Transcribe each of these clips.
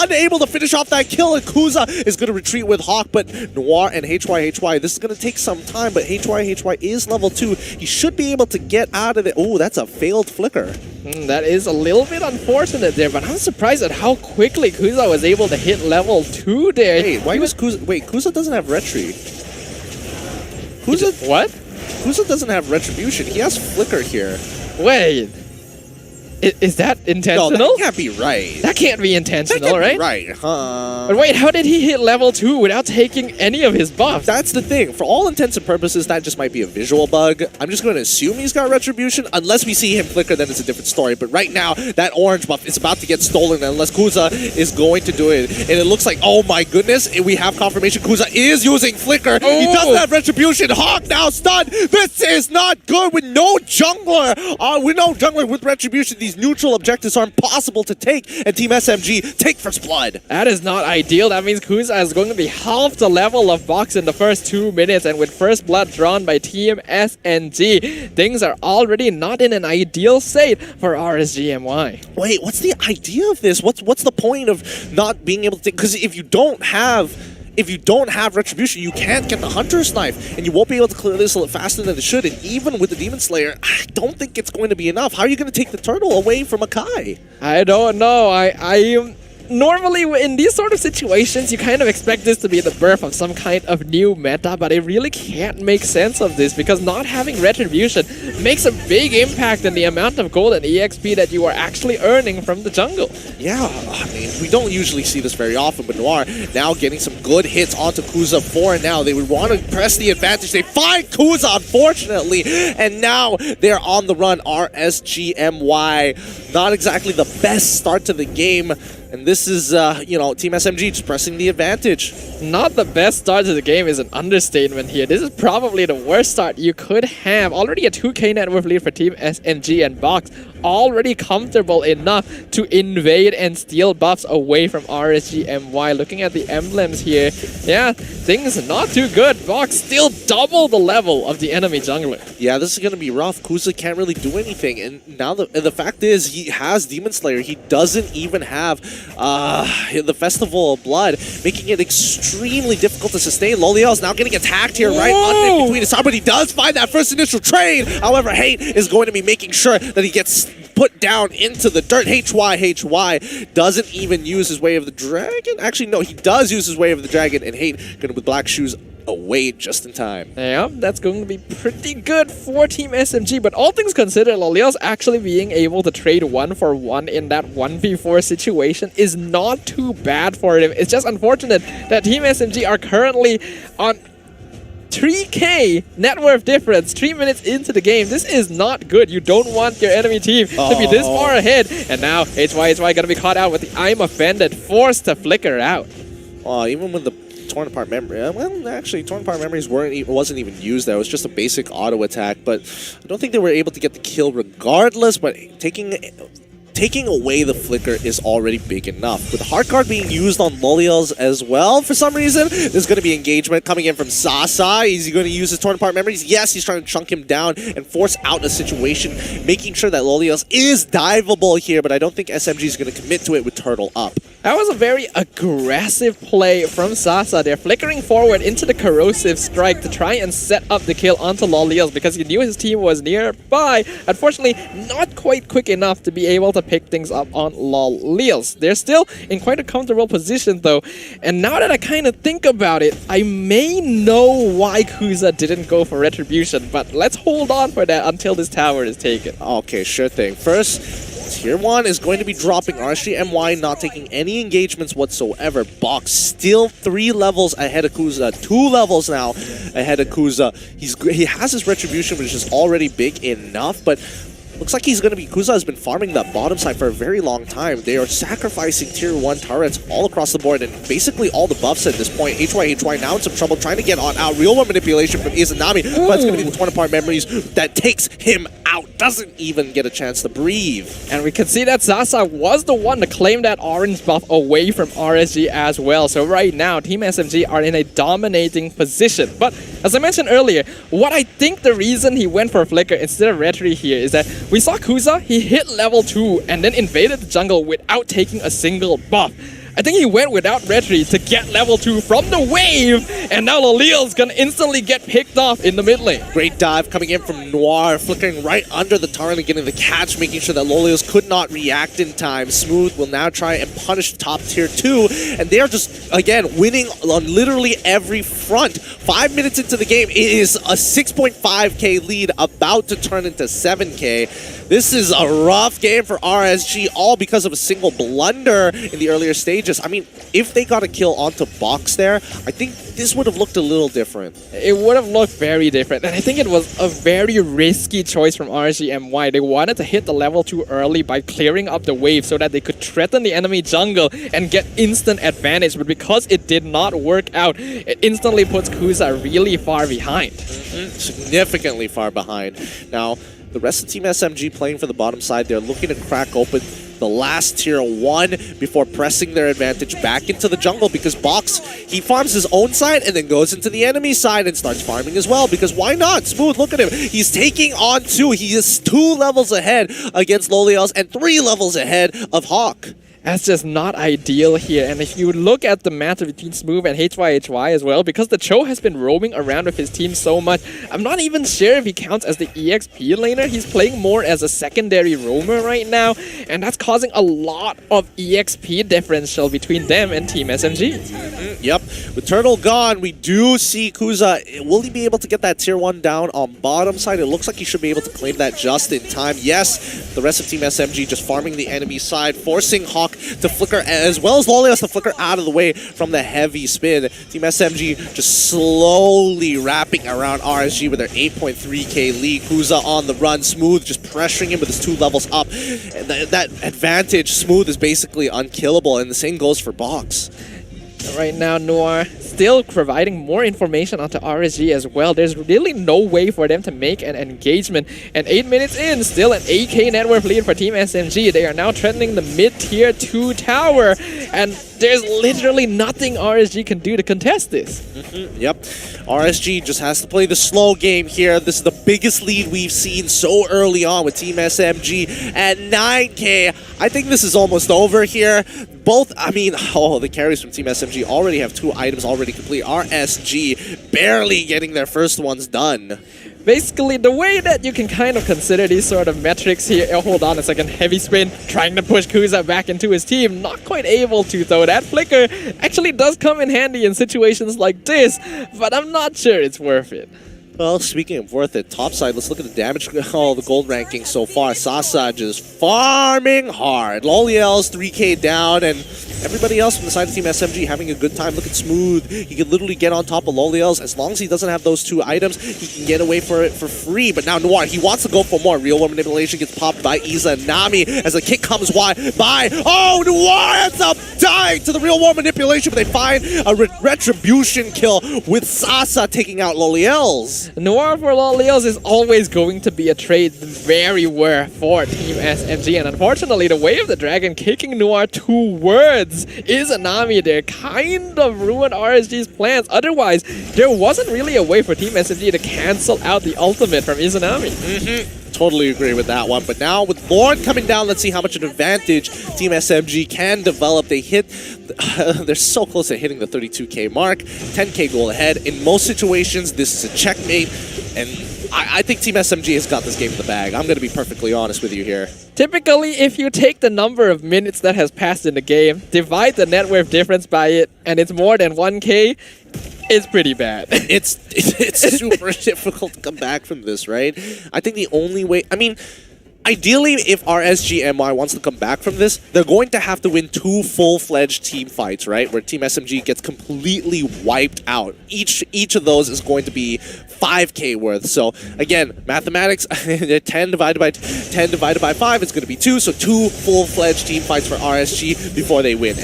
unable to finish off that kill, and Kuza is going to retreat with Hawk, but Noir and HY, this is going to take some time, but HY is level 2. He should be able to get out of it. Oh, that's a failed flicker. That is a little bit unfortunate there, but I'm surprised at how quickly Kuza was able to hit level 2 there. Wait, why was Kuza... Wait, Kuza doesn't have Retri. Kuza... What? Kuza doesn't have Retribution. He has Flicker here. Wait. Is that intentional? No, that can't be right. That can't be intentional, that can't right? Be right, huh? But wait, how did he hit level 2 without taking any of his buffs? That's the thing. For all intents and purposes, that just might be a visual bug. I'm just going to assume he's got Retribution. Unless we see him flicker, then it's a different story. But right now, that orange buff is about to get stolen unless Kuza is going to do it. And it looks like, oh my goodness, we have confirmation Kuza is using flicker. He doesn't have Retribution. Hawk now stunned. This is not good with no jungler. With no jungler with Retribution, these neutral objectives are impossible to take, and Team SMG take first blood. That is not ideal. That means Kuza is going to be half the level of Box in the first 2 minutes, and with first blood drawn by Team SNG, things are already not in an ideal state for RSGMY. Wait, what's the idea of this? What's the point of not being able to take? Because if you don't have Retribution, you can't get the Hunter's Knife, and you won't be able to clear this a little faster than it should. And even with the Demon Slayer, I don't think it's going to be enough. How are you going to take the turtle away from Akai? I don't know. I normally in these sort of situations, you kind of expect this to be the birth of some kind of new meta, but I really can't make sense of this because not having Retribution makes a big impact in the amount of gold and EXP that you are actually earning from the jungle. Yeah, I mean, we don't usually see this very often, but Noir now getting some good hits onto Kuza 4, and now they would want to press the advantage. They find Kuza, unfortunately, and now they're on the run. RSGMY, not exactly the best start to the game. And this is, Team SMG just pressing the advantage. Not the best start to the game is an understatement here. This is probably the worst start you could have. Already a 2k net worth lead for Team SMG, and Box already comfortable enough to invade and steal buffs away from RSGMY. Looking at the emblems here, yeah, things are not too good. Box still double the level of the enemy jungler. Yeah, this is going to be rough. Kuza can't really do anything. And now the fact is, he has Demon Slayer. He doesn't even have the Festival of Blood, making it extremely difficult to sustain. Loliel is now getting attacked here right on in between his side, but he does find that first initial trade. However, Hate is going to be making sure that he gets put down into the dirt. HY doesn't even use his Way of the Dragon. Actually, no, he does use his Way of the Dragon, and Hate going with Black Shoes away just in time. Yeah, that's going to be pretty good for Team SMG, but all things considered, Loliel's actually being able to trade 1-for-1 in that 1v4 situation is not too bad for him. It's just unfortunate that Team SMG are currently on 3k net worth difference 3 minutes into the game. This is not good. You don't want your enemy team to be this far ahead. And now HY gonna be caught out with the I'm offended, forced to flicker out. Even with the torn apart memory. Well, actually, torn apart memories wasn't even used there. It was just a basic auto attack, but I don't think they were able to get the kill regardless. But taking away the flicker is already big enough. With the Heart Guard being used on Loliel's as well, for some reason, there's going to be engagement coming in from Sasa. Is he going to use his torn apart memories? Yes, he's trying to chunk him down and force out a situation, making sure that Loliel's is diveable here, but I don't think SMG is going to commit to it with Turtle up. That was a very aggressive play from Sasa. They're flickering forward into the Corrosive Strike to try and set up the kill onto Loliel's because he knew his team was nearby. Unfortunately, not quite quick enough to be able to pick things up on Loliel's. They're still in quite a comfortable position though. And now that I kind of think about it, I may know why Kuza didn't go for Retribution, but let's hold on for that until this tower is taken. Okay, sure thing. First, Tier 1 is going to be dropping. RSGMY not taking any engagements whatsoever. Box still 3 levels ahead of Kuza. 2 levels now ahead of Kuza. He has his Retribution, which is already big enough, but looks like he's going to be... Kuza has been farming that bottom side for a very long time. They are sacrificing Tier 1 turrets all across the board and basically all the buffs at this point. HY now in some trouble trying to get on out. Real one manipulation from Izanami, but it's going to be the torn apart memories that takes him out. Doesn't even get a chance to breathe. And we can see that Sasa was the one to claim that orange buff away from RSG as well. So right now, Team SMG are in a dominating position. But as I mentioned earlier, what I think the reason he went for Flicker instead of Retri here is that we saw Kuza, he hit level 2 and then invaded the jungle without taking a single buff. I think he went without Retri to get level 2 from the wave, and now Loliel's gonna instantly get picked off in the mid lane. Great dive coming in from Noir, flickering right under the turret and getting the catch, making sure that Lolios could not react in time. Smooth will now try and punish top tier 2, and they are just, again, winning on literally every front. 5 minutes into the game, it is a 6.5k lead about to turn into 7k. This is a rough game for RSG, all because of a single blunder in the earlier stages. I mean, if they got a kill onto Box there, I think this would have looked a little different. It would have looked very different, and I think it was a very risky choice from RSG MY. They wanted to hit the level 2 early by clearing up the wave so that they could threaten the enemy jungle and get instant advantage, but because it did not work out, it instantly puts Kuza really far behind. Significantly far behind. Now, the rest of Team SMG playing for the bottom side, they're looking to crack open the last tier 1 before pressing their advantage back into the jungle, because Box, he farms his own side and then goes into the enemy side and starts farming as well, because why not? Smooth, look at him. He's taking on 2. He is 2 levels ahead against Lolios and 3 levels ahead of Hawk. That's just not ideal here. And if you look at the match between Smooth and HYHY as well, because the Cho has been roaming around with his team so much, I'm not even sure if he counts as the EXP laner. He's playing more as a secondary roamer right now, and that's causing a lot of EXP differential between them and Team SMG. Yep. With Turtle gone, we do see Kuza. Will he be able to get that tier 1 down on bottom side? It looks like he should be able to claim that just in time. Yes, the rest of Team SMG just farming the enemy side, forcing Hawk to flicker, as well as Lolios to flicker out of the way from the heavy spin. Team SMG just slowly wrapping around RSG with their 8.3k lead. Kuza on the run, Smooth just pressuring him with his 2 levels up. And that advantage, Smooth is basically unkillable, and the same goes for Box. Right now, Noir still providing more information onto RSG as well. There's really no way for them to make an engagement. And 8 minutes in, still an 8k net worth lead for Team SMG. They are now threatening the mid-tier 2 tower. And there's literally nothing RSG can do to contest this. Yep. RSG just has to play the slow game here. This is the biggest lead we've seen so early on with Team SMG at 9k. I think this is almost over here. Both, I mean, the carries from Team SMG already have 2 items already complete. RSG barely getting their first ones done. Basically, the way that you can kind of consider these sort of metrics here, hold on a second, heavy spin, trying to push Kuza back into his team, not quite able to though. That flicker actually does come in handy in situations like this, but I'm not sure it's worth it. Well, speaking of worth it, topside, let's look at the damage, the gold ranking so far. Sasa just farming hard. Loliel's 3k down, and everybody else from the side of Team SMG having a good time. Look at Smooth. He can literally get on top of Loliel's. As long as he doesn't have those 2 items, he can get away for it for free. But now Noir, he wants to go for more. Real world manipulation gets popped by Izanami as the kick comes by. Oh, Noir ends up dying to the real world manipulation, but they find a retribution kill with Sasa taking out Loliel's. Noir for Lolios is always going to be a trade very rare for Team SMG, and unfortunately the Way of the Dragon kicking Noir towards Izanami there kind of ruined RSG's plans. Otherwise, there wasn't really a way for Team SMG to cancel out the ultimate from Izanami. Totally agree with that one. But now with Lord coming down, let's see how much an advantage Team SMG can develop. They hit, they're so close to hitting the 32k mark, 10k goal ahead. In most situations, this is a checkmate, and I think Team SMG has got this game in the bag. I'm going to be perfectly honest with you here. Typically, if you take the number of minutes that has passed in the game, divide the net worth difference by it, and it's more than 1k, it's pretty bad. It's super difficult to come back from this, right? I think the only way, I mean, ideally, if RSGMY wants to come back from this, they're going to have to win 2 full-fledged team fights, right? Where Team SMG gets completely wiped out. Each of those is going to be 5k worth. So again, mathematics, 10 divided by 5 is going to be 2. So 2 full-fledged team fights for RSG before they win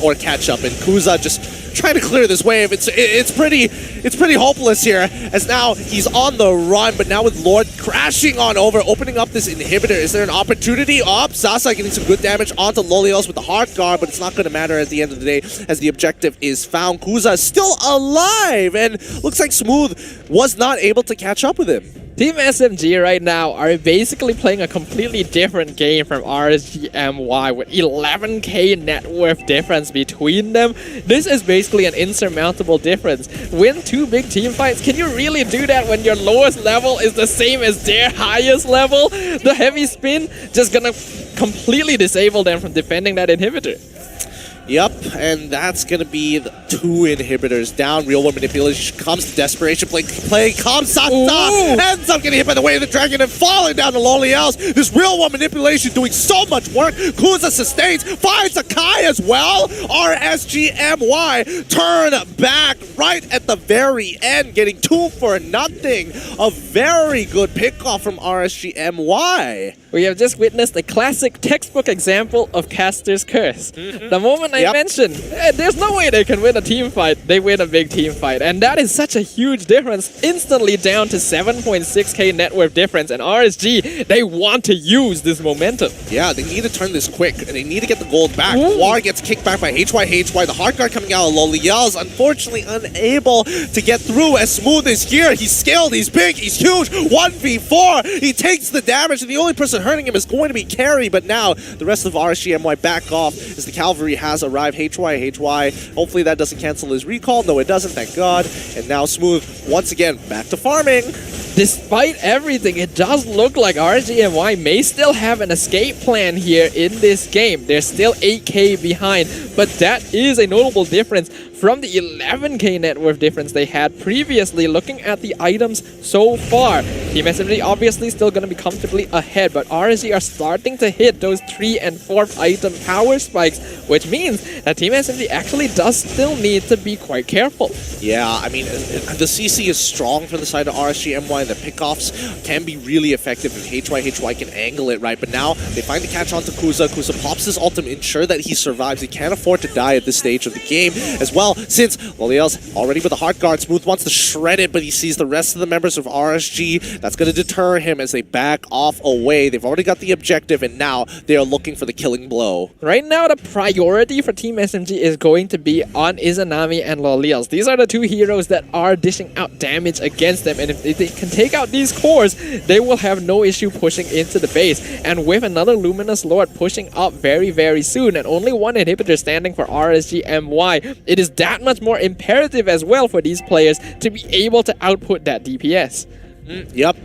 or catch up. And Kuza just trying to clear this wave. It's pretty hopeless here, as now he's on the run, but now with Lord crashing on over, opening up this inhibitor. Is there an opportunity? Sasa getting some good damage onto Lolios with the hard guard, but it's not going to matter at the end of the day as the objective is found. Kuza is still alive, and looks like Smooth was not able to catch up with him. Team SMG right now are basically playing a completely different game from RSGMY with 11k net worth difference between them. This is basically an insurmountable difference. Win 2 big team fights, can you really do that when your lowest level is the same as their highest level? The heavy spin just gonna completely disable them from defending that inhibitor. Yep, and that's going to be the 2 inhibitors down. Real world manipulation comes to desperation. Play Kamsata ends up getting hit by the weight of the dragon and falling down to Lonely Else. This real world manipulation doing so much work. Kuza sustains, finds Akai as well. RSGMY turn back right at the very end, getting 2 for nothing. A very good pickoff from RSGMY. We have just witnessed a classic textbook example of Caster's Curse. The moment I mentioned, there's no way they can win a team fight, they win a big team fight. And that is such a huge difference, instantly down to 7.6k net worth difference. And RSG, they want to use this momentum. Yeah, they need to turn this quick, and they need to get the gold back. War gets kicked back by HY. The hard guard coming out of Loli Yells, unfortunately unable to get through. As Smooth is here, he's scaled, he's big, he's huge. 1v4, he takes the damage, and the only person hurting him is going to be Carry, but now the rest of RSGMY back off as the cavalry has arrived. HY, hopefully that doesn't cancel his recall. No, it doesn't, thank God. And now Smooth, once again, back to farming. Despite everything, it does look like RSGMY may still have an escape plan here in this game. They're still 8k behind, but that is a notable difference from the 11k net worth difference they had previously. Looking at the items so far, Team SMG obviously still going to be comfortably ahead, but RSG are starting to hit those 3 and 4th item power spikes, which means that Team SMG actually does still need to be quite careful. Yeah, I mean, the CC is strong for the side of RSGMY. The pickoffs can be really effective if HY can angle it right, but now they find the catch onto Kuza. Kuza pops his ultimate, ensure that he survives. He can't afford to die at this stage of the game as well, since Loliel's already with the hard guard. Smooth wants to shred it, but he sees the rest of the members of RSG. That's going to deter him as they back off away. They've already got the objective, and now they are looking for the killing blow. Right now, the priority for Team SMG is going to be on Izanami and Loliels. These are the 2 heroes that are dishing out damage against them, and if they can take out these cores, they will have no issue pushing into the base. And with another Luminous Lord pushing up very, very soon, and only 1 inhibitor standing for RSGMY, it is that much more imperative as well for these players to be able to output that DPS. Yep.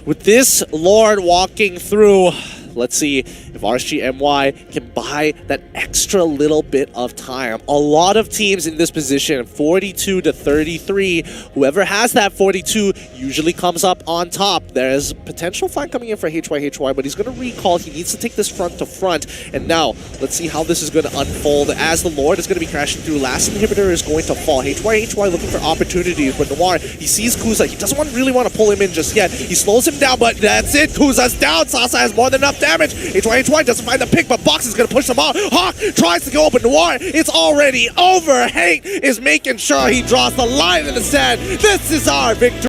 With this Lord walking through, let's see if RSGMY can buy that extra little bit of time. A lot of teams in this position, 42 to 33. Whoever has that 42 usually comes up on top. There's potential fight coming in for HY, but he's going to recall. He needs to take this front to front. And now, let's see how this is going to unfold as the Lord is going to be crashing through. Last inhibitor is going to fall. HY looking for opportunities, but Noir, he sees Kuza. He doesn't really want to pull him in just yet. He slows him down, but that's it. Kuza's down. Sasa has more than enough damage. HY doesn't find the pick, but Box is going to push them off. Hawk tries to go open. Noir, it's already over. Hank is making sure he draws the line in the sand. This is our victory.